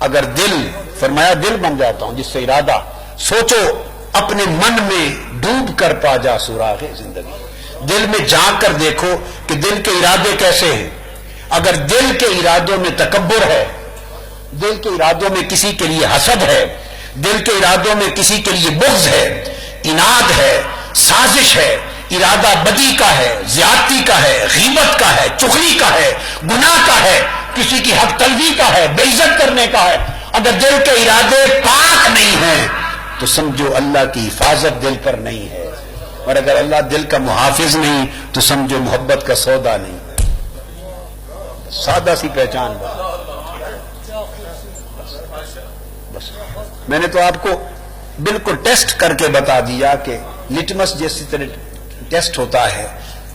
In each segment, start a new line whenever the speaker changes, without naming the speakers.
اگر دل، فرمایا دل بن جاتا ہوں جس سے ارادہ، سوچو اپنے من میں ڈوب کر پا جا سراغ زندگی، دل میں جھانک کر دیکھو کہ دل کے ارادے کیسے ہیں. اگر دل کے ارادوں میں تکبر ہے، دل کے ارادوں میں کسی کے لیے حسد ہے، دل کے ارادوں میں کسی کے لیے بغض ہے، اناد ہے، سازش ہے، ارادہ بدی کا ہے، زیادتی کا ہے، غیبت کا ہے، چغلی کا ہے، گناہ کا ہے، کسی کی حق تلفی کا ہے، بے عزت کرنے کا ہے، اگر دل کے ارادے پاک نہیں ہیں تو سمجھو اللہ کی حفاظت دل پر نہیں ہے، اور اگر اللہ دل کا محافظ نہیں تو سمجھو محبت کا سودا نہیں. سادہ سی پہچان بس. میں نے تو آپ کو بالکل ٹیسٹ کر کے بتا دیا کہ لٹمس جیسی طرح ٹیسٹ ہوتا ہے،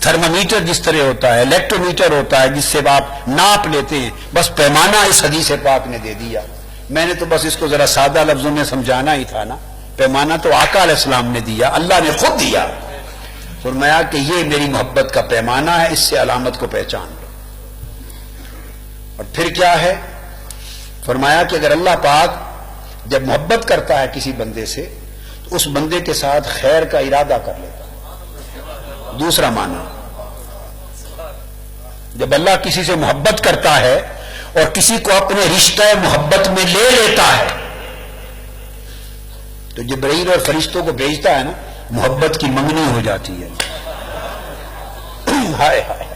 تھرمامیٹر جس طرح ہوتا ہے، الیکٹرومیٹر ہوتا ہے جس سے آپ ناپ لیتے ہیں، بس پیمانہ اس حدیث پاک نے دے دیا. میں نے تو بس اس کو ذرا سادہ لفظوں میں سمجھانا ہی تھا نا. پیمانہ تو آقا علیہ السلام نے دیا، اللہ نے خود دیا. فرمایا کہ یہ میری محبت کا پیمانہ ہے، اس سے علامت کو پہچان لو. اور پھر کیا ہے؟ فرمایا کہ اگر اللہ پاک جب محبت کرتا ہے کسی بندے سے تو اس بندے کے ساتھ خیر کا ارادہ کر لیتا ہے. دوسرا معنی، جب اللہ کسی سے محبت کرتا ہے اور کسی کو اپنے رشتہ محبت میں لے لیتا ہے تو جبرائیل اور فرشتوں کو بھیجتا ہے نا، محبت کی منگنی ہو جاتی ہے. ہائے ہائے،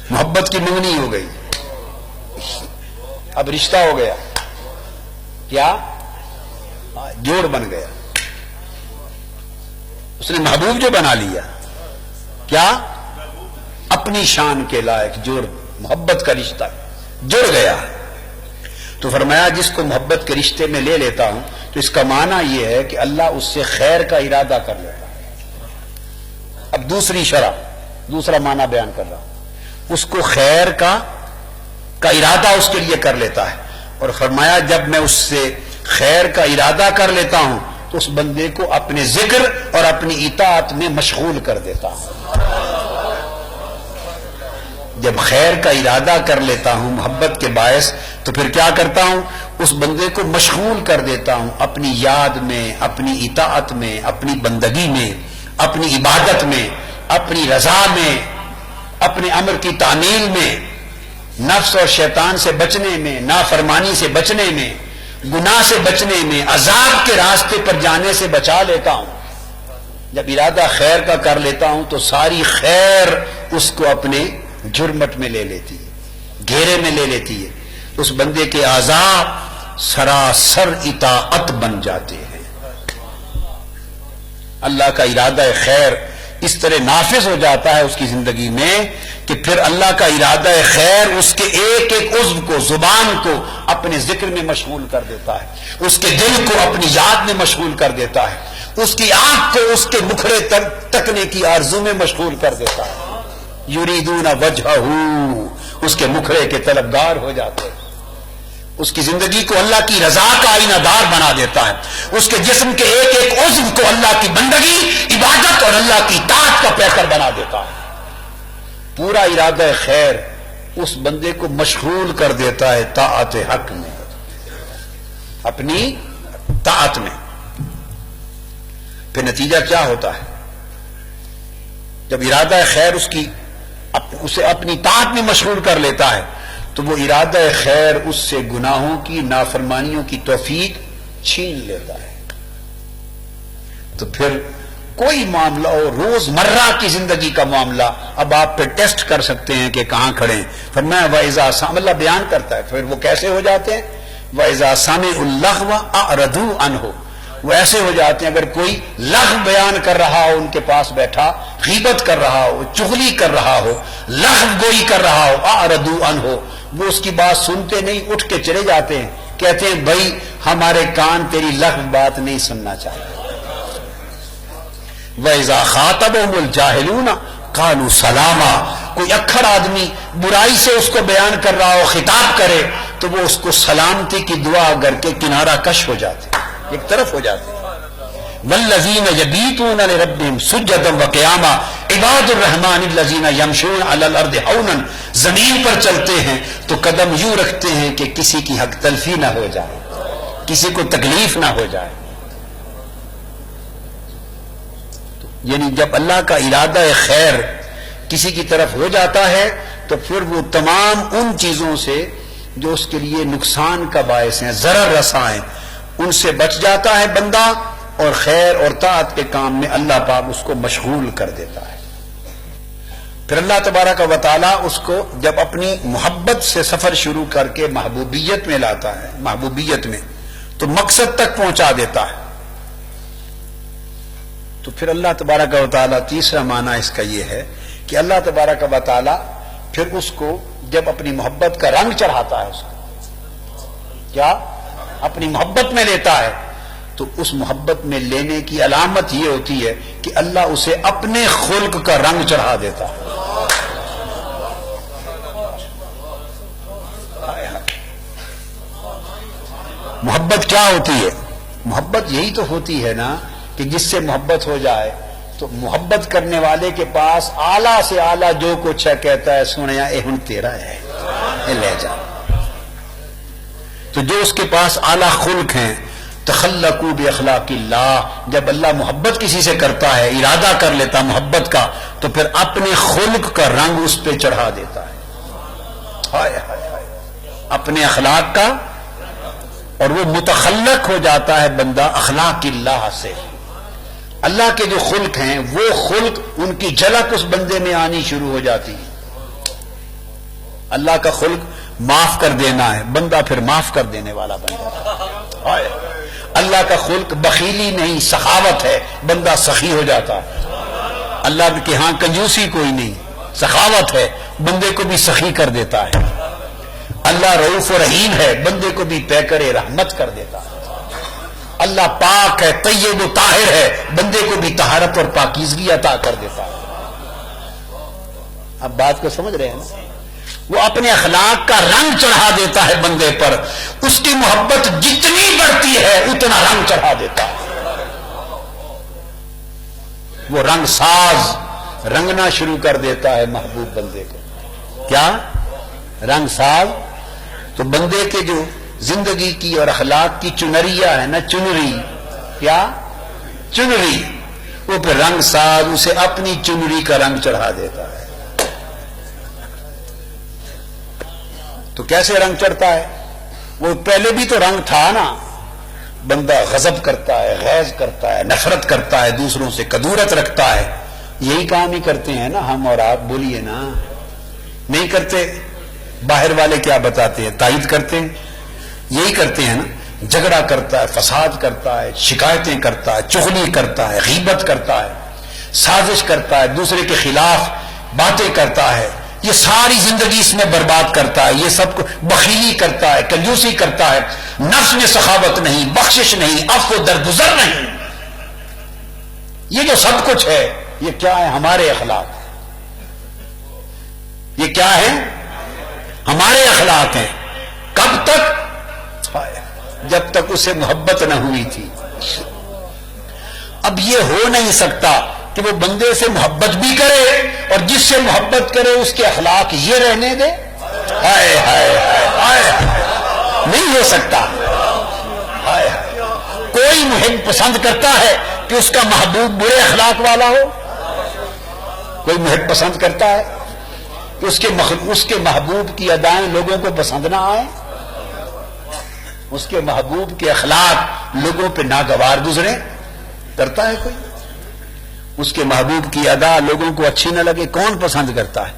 محبت کی منگنی ہو گئی، اب رشتہ ہو گیا، کیا جوڑ بن گیا. اس نے محبوب جو بنا لیا، کیا اپنی شان کے لائق جوڑ، محبت کا رشتہ جڑ گیا. تو فرمایا جس کو محبت کے رشتے میں لے لیتا ہوں تو اس کا معنی یہ ہے کہ اللہ اس سے خیر کا ارادہ کر لیتا ہے. اب دوسری شرح، دوسرا معنی بیان کر رہا ہوں، اس کو خیر کا ارادہ اس کے لیے کر لیتا ہے. اور فرمایا جب میں اس سے خیر کا ارادہ کر لیتا ہوں تو اس بندے کو اپنے ذکر اور اپنی اطاعت میں مشغول کر دیتا ہوں. جب خیر کا ارادہ کر لیتا ہوں محبت کے باعث تو پھر کیا کرتا ہوں؟ اس بندے کو مشغول کر دیتا ہوں اپنی یاد میں، اپنی اطاعت میں، اپنی بندگی میں، اپنی عبادت میں، اپنی رضا میں، اپنے امر کی تعمیل میں، نفس اور شیطان سے بچنے میں، نافرمانی سے بچنے میں، گناہ سے بچنے میں، عذاب کے راستے پر جانے سے بچا لیتا ہوں. جب ارادہ خیر کا کر لیتا ہوں تو ساری خیر اس کو اپنے جرمٹ میں لے لیتی ہے، گھیرے میں لے لیتی ہے. اس بندے کے اعضاء سراسر اطاعت بن جاتے ہیں. اللہ کا ارادہ خیر اس طرح نافذ ہو جاتا ہے اس کی زندگی میں کہ پھر اللہ کا ارادہ خیر اس کے ایک ایک عضو کو، زبان کو اپنے ذکر میں مشغول کر دیتا ہے، اس کے دل کو اپنی یاد میں مشغول کر دیتا ہے، اس کی آنکھ کو اس کے مکھڑے تکنے کی آرزو میں مشغول کر دیتا ہے. یریدون وجہہ، اس کے مکھڑے کے طلبگار ہو جاتے ہیں. اس کی زندگی کو اللہ کی رضا کا آئینہ دار بنا دیتا ہے. اس کے جسم کے ایک ایک عضو کو اللہ کی بندگی، عبادت اور اللہ کی اطاعت کا پیکر بنا دیتا ہے. پورا ارادہ خیر اس بندے کو مشغول کر دیتا ہے طاعت حق میں، اپنی طاعت میں. پھر نتیجہ کیا ہوتا ہے؟ جب ارادہ خیر اسے اپنی طاعت میں مشغول کر لیتا ہے تو وہ ارادہ خیر اس سے گناہوں کی، نافرمانیوں کی توفیق چھین لیتا ہے. تو پھر کوئی معاملہ ہو، روز مرہ کی زندگی کا معاملہ، اب آپ پہ ٹیسٹ کر سکتے ہیں کہ کہاں کھڑے ہیں. فرمایا وَإِذَا سَمِعُوا، اللہ بیان کرتا ہے پھر وہ کیسے ہو جاتے ہیں. وَإِذَا سَمِعُوا اللَّغْوَ أَعْرَضُوا عَنْهُ، وہ ایسے ہو جاتے ہیں اگر کوئی لغو بیان کر رہا ہو، ان کے پاس بیٹھا غیبت کر رہا ہو، چغلی کر رہا ہو، لغو گوئی کر رہا ہو، أَعْرَضُوا عَنْهُ، وہ اس کی بات سنتے نہیں، اٹھ کے چلے جاتے ہیں، کہتے ہیں بھائی ہمارے کان تیری لغو بات نہیں سننا چاہتے. وَإِذَا خَاطَبَهُمُ الْجَاهِلُونَ قَالُوا سَلَامًا، کوئی اکھڑ آدمی برائی سے اس کو بیان کر رہا ہو، خطاب کرے تو وہ اس کو سلامتی کی دعا کر کے کنارہ کش ہو جاتے، ایک طرف ہو جاتے. والذین یبیتون لربہم سجدا وقیاما عباد الرحمن الذین یمشون علی الارض ہونا، زمین پر چلتے ہیں تو قدم یوں رکھتے ہیں کہ کسی کی حق تلفی نہ ہو جائے، کسی کو تکلیف نہ ہو جائے۔ یعنی جب اللہ کا ارادہ خیر کسی کی طرف ہو جاتا ہے تو پھر وہ تمام ان چیزوں سے جو اس کے لیے نقصان کا باعث ہیں، ضرر رساں ہیں، ان سے بچ جاتا ہے بندہ، اور خیر اور طاعت کے کام میں اللہ پاک اس کو مشغول کر دیتا ہے۔ پھر اللہ تبارک و تعالی اس کو جب اپنی محبت سے سفر شروع کر کے محبوبیت میں لاتا ہے، محبوبیت میں تو مقصد تک پہنچا دیتا ہے۔ تو پھر اللہ تبارک و تعالی تیسرا معنی اس کا یہ ہے کہ اللہ تبارک و تعالی پھر اس کو جب اپنی محبت کا رنگ چڑھاتا ہے، اس کو کیا اپنی محبت میں لیتا ہے، تو اس محبت میں لینے کی علامت یہ ہوتی ہے کہ اللہ اسے اپنے خلق کا رنگ چڑھا دیتا ہے۔ محبت کیا ہوتی ہے؟ محبت یہی تو ہوتی ہے نا کہ جس سے محبت ہو جائے تو محبت کرنے والے کے پاس اعلیٰ سے اعلیٰ جو کچھ ہے کہتا ہے سنیا اے ہن تیرا ہے، اے لے جا۔ تو جو اس کے پاس اعلیٰ خلق ہیں، تخلقوا باخلاق اللہ، جب اللہ محبت کسی سے کرتا ہے، ارادہ کر لیتا محبت کا، تو پھر اپنے خلق کا رنگ اس پہ چڑھا دیتا ہے، ہائے ہائے ہائے، اپنے اخلاق کا، اور وہ متخلق ہو جاتا ہے بندہ اخلاق اللہ سے۔ اللہ کے جو خلق ہیں وہ خلق ان کی جھلک اس بندے میں آنی شروع ہو جاتی ہے۔ اللہ کا خلق معاف کر دینا ہے، بندہ پھر معاف کر دینے والا بن جاتا ہے۔ اللہ کا خلق بخیلی نہیں سخاوت ہے، بندہ سخی ہو جاتا ہے۔ اللہ کے ہاں کنجوسی کوئی نہیں، سخاوت ہے، بندے کو بھی سخی کر دیتا ہے۔ اللہ رؤوف و رحیم ہے، بندے کو بھی پیکر رحمت کر دیتا ہے۔ اللہ پاک ہے، طیب و طاہر ہے، بندے کو بھی طہارت اور پاکیزگی عطا کر دیتا ہے۔ اب بات کو سمجھ رہے ہیں نا؟ وہ اپنے اخلاق کا رنگ چڑھا دیتا ہے بندے پر، اس کی محبت جتنی بڑھتی ہے اتنا رنگ چڑھا دیتا ہے۔ وہ رنگ ساز رنگنا شروع کر دیتا ہے محبوب بندے کو۔ کیا رنگ ساز؟ تو بندے کے جو زندگی کی اور اخلاق کی چنریا ہے نا، چنری، کیا چنری، وہ پھر رنگ ساز اسے اپنی چنری کا رنگ چڑھا دیتا ہے۔ تو کیسے رنگ چڑھتا ہے؟ وہ پہلے بھی تو رنگ تھا نا، بندہ غضب کرتا ہے، غیظ کرتا ہے، نفرت کرتا ہے، دوسروں سے کدورت رکھتا ہے، یہی کام ہی کرتے ہیں نا ہم اور آپ، بولیے نا، نہیں کرتے؟ باہر والے کیا بتاتے ہیں؟ تائید کرتے ہیں، یہی کرتے ہیں نا، جھگڑا کرتا ہے، فساد کرتا ہے، شکایتیں کرتا ہے، چغلی کرتا ہے، غیبت کرتا ہے، سازش کرتا ہے، دوسرے کے خلاف باتیں کرتا ہے، یہ ساری زندگی اس میں برباد کرتا ہے، یہ سب کو بخیلی کرتا ہے، کنجوسی کرتا ہے، نفس میں سخاوت نہیں، بخشش نہیں، عفو درگزر نہیں، یہ جو سب کچھ ہے یہ کیا ہے؟ ہمارے اخلاق، یہ کیا ہے؟ ہمارے اخلاق ہیں۔ کب تک؟ جب تک اسے محبت نہ ہوئی تھی۔ اب یہ ہو نہیں سکتا کہ وہ بندے سے محبت بھی کرے اور جس سے محبت کرے اس کے اخلاق یہ رہنے دے، ہائے ہائے ہائے، نہیں ہو سکتا۔ ہائے کوئی محب پسند کرتا ہے کہ اس کا محبوب برے اخلاق والا ہو؟ کوئی محب پسند کرتا ہے کہ اس کے محبوب کی ادائیں لوگوں کو پسند نہ آئیں، اس کے محبوب کے اخلاق لوگوں پہ ناگوار گزرے؟ کرتا ہے کوئی؟ اس کے محبوب کی ادا لوگوں کو اچھی نہ لگے، کون پسند کرتا ہے؟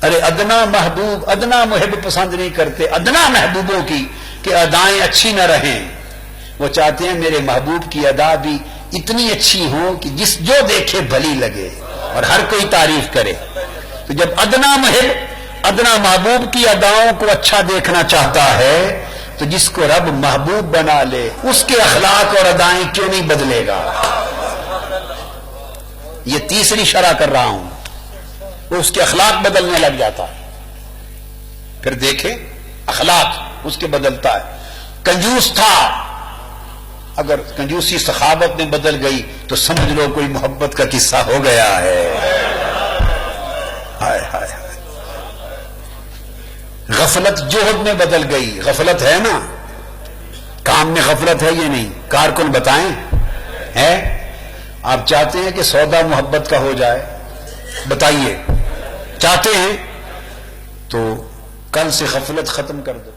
ارے ادنا محبوب، ادنا محب پسند نہیں کرتے ادنا محبوبوں کی کہ ادائیں اچھی نہ رہیں، وہ چاہتے ہیں میرے محبوب کی ادا بھی اتنی اچھی ہو کہ جو دیکھے بھلی لگے اور ہر کوئی تعریف کرے۔ تو جب ادنا محب ادنا محبوب کی اداؤں کو اچھا دیکھنا چاہتا ہے تو جس کو رب محبوب بنا لے اس کے اخلاق اور ادائیں کیوں نہیں بدلے گا؟ یہ تیسری شرح کر رہا ہوں، وہ اس کے اخلاق بدلنے لگ جاتا ہے۔ پھر دیکھیں اخلاق اس کے بدلتا ہے۔ کنجوس تھا اگر کنجوسی سخاوت میں بدل گئی تو سمجھ لو کوئی محبت کا قصہ ہو گیا ہے. ہائے ہائے ہائے. غفلت جوہد میں بدل گئی. غفلت ہے نا, کام میں غفلت ہے یہ نہیں؟ کارکن بتائیں ہے؟ آپ چاہتے ہیں کہ سودا محبت کا ہو جائے؟ بتائیے چاہتے ہیں تو کل سے غفلت ختم کر دو.